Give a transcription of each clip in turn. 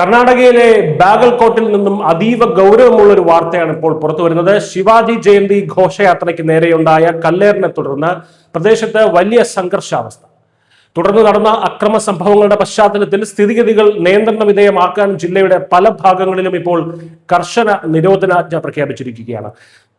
കർണാടകയിലെ ബാഗൽകോട്ടിൽ നിന്നും അതീവ ഗൗരവമുള്ള ഒരു വാർത്തയാണ് ഇപ്പോൾ പുറത്തു വരുന്നത്. ശിവാജി ജയന്തി ഘോഷയാത്രയ്ക്ക് നേരെയുണ്ടായ കല്ലേറിനെ തുടർന്ന് പ്രദേശത്ത് വലിയ സംഘർഷാവസ്ഥ. തുടർന്ന് നടന്ന അക്രമ സംഭവങ്ങളുടെ പശ്ചാത്തലത്തിൽ സ്ഥിതിഗതികൾ നിയന്ത്രണ വിധേയമാക്കാൻ ജില്ലയുടെ പല ഭാഗങ്ങളിലും ഇപ്പോൾ കർശന നിരോധനാജ്ഞ പ്രഖ്യാപിച്ചിരിക്കുകയാണ്.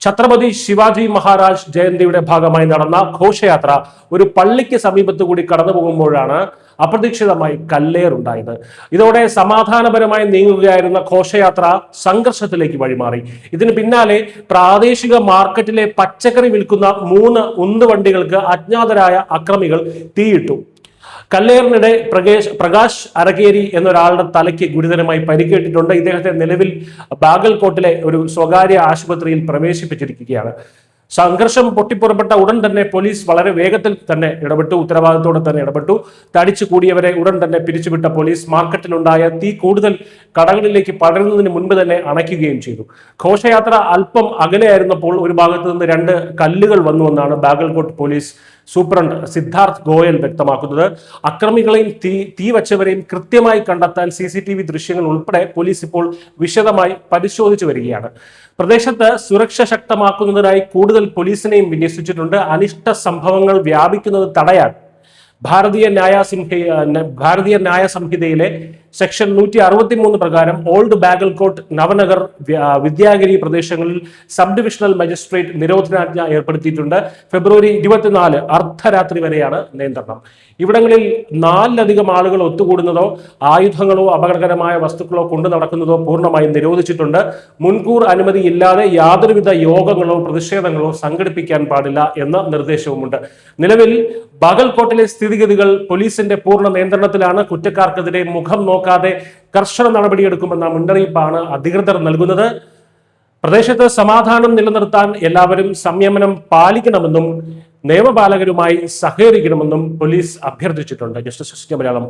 ഛത്രപതി ശിവാജി മഹാരാജ് ജയന്തിയുടെ ഭാഗമായി നടന്ന ഘോഷയാത്ര ഒരു പള്ളിക്ക് സമീപത്തു കൂടി കടന്നു പോകുമ്പോഴാണ് അപ്രതീക്ഷിതമായി കല്ലേറുണ്ടായത്. ഇതോടെ സമാധാനപരമായി നീങ്ങുകയായിരുന്ന ഘോഷയാത്ര സംഘർഷത്തിലേക്ക് വഴിമാറി. ഇതിന് പിന്നാലെ പ്രാദേശിക മാർക്കറ്റിലെ പച്ചക്കറി വിൽക്കുന്ന 3 ഉന്തുവണ്ടികൾക്ക് അജ്ഞാതരായ അക്രമികൾ തീയിട്ടു. കല്ലേറിനിടെ പ്രകാശ് അരകേരി എന്നൊരാളുടെ തലയ്ക്ക് ഗുരുതരമായി പരിക്കേറ്റിട്ടുണ്ട്. ഇദ്ദേഹത്തെ നിലവിൽ ബാഗൽകോട്ടിലെ ഒരു സ്വകാര്യ ആശുപത്രിയിൽ പ്രവേശിപ്പിച്ചിരിക്കുകയാണ്. സംഘർഷം പൊട്ടിപ്പുറപ്പെട്ട ഉടൻ തന്നെ പോലീസ് വളരെ വേഗത്തിൽ തന്നെ ഇടപെട്ടു, ഉത്തരവാദിത്തോടെ തന്നെ ഇടപെട്ടു. തടിച്ചു കൂടിയവരെ ഉടൻ തന്നെ പിരിച്ചുവിട്ട പോലീസ് മാർക്കറ്റിലുണ്ടായ തീ കൂടുതൽ കടകളിലേക്ക് പടരുന്നതിന് മുൻപ് തന്നെ അണയ്ക്കുകയും ചെയ്തു. ഘോഷയാത്ര അല്പം അകലെയായിരുന്നപ്പോൾ ഒരു ഭാഗത്ത് നിന്ന് 2 കല്ലുകൾ വന്നുവെന്നാണ് ബാഗൽകോട്ട് പോലീസ് സൂപ്രണ്ട് സിദ്ധാർത്ഥ് ഗോയൽ വ്യക്തമാക്കുന്നത്. അക്രമികളെയും തീ വച്ചവരെയും കൃത്യമായി കണ്ടെത്താൻ CCTV ദൃശ്യങ്ങൾ ഉൾപ്പെടെ പോലീസ് ഇപ്പോൾ വിശദമായി പരിശോധിച്ചു വരികയാണ്. പ്രദേശത്ത് സുരക്ഷ ശക്തമാക്കുന്നതിനായി കൂടുതൽ പോലീസിനെയും വിന്യസിച്ചിട്ടുണ്ട്. അനിഷ്ട സംഭവങ്ങൾ വ്യാപിക്കുന്നത് തടയാൻ ഭാരതീയ ന്യായ സംഹിതയിലെ സെക്ഷൻ 163 പ്രകാരം ഓൾഡ് ബാഗൽകോട്ട്, നവനഗർ, വിദ്യാഗിരി പ്രദേശങ്ങളിൽ സബ് ഡിവിഷണൽ മജിസ്ട്രേറ്റ് നിരോധനാജ്ഞ ഏർപ്പെടുത്തിയിട്ടുണ്ട്. ഫെബ്രുവരി 24 അർദ്ധരാത്രി വരെയാണ് നിയന്ത്രണം. ഇവിടങ്ങളിൽ 4ലധികം ആളുകൾ ഒത്തുകൂടുന്നതോ ആയുധങ്ങളോ അപകടകരമായ വസ്തുക്കളോ കൊണ്ടു നടക്കുന്നതോ പൂർണ്ണമായും നിരോധിച്ചിട്ടുണ്ട്. മുൻകൂർ അനുമതിയില്ലാതെ യാതൊരുവിധ യോഗങ്ങളോ പ്രതിഷേധങ്ങളോ സംഘടിപ്പിക്കാൻ പാടില്ല എന്ന നിർദ്ദേശവുമുണ്ട്. നിലവിൽ ബാഗൽകോട്ടിലെ സ്ഥിതിഗതികൾ പോലീസിന്റെ പൂർണ്ണ നിയന്ത്രണത്തിലാണ്. കുറ്റക്കാർക്കെതിരെ മുഖം നോക്കാതെ കർശന നടപടിയെടുക്കുമെന്ന മുന്നറിയിപ്പാണ് അധികൃതർ നൽകുന്നത്. പ്രദേശത്ത് സമാധാനം നിലനിർത്താൻ എല്ലാവരും സംയമനം പാലിക്കണമെന്നും നിയമപാലകരുമായി സഹകരിക്കണമെന്നും പോലീസ് അഭ്യർത്ഥിച്ചിട്ടുണ്ട്. ജസ്റ്റിസ് മലയാളം.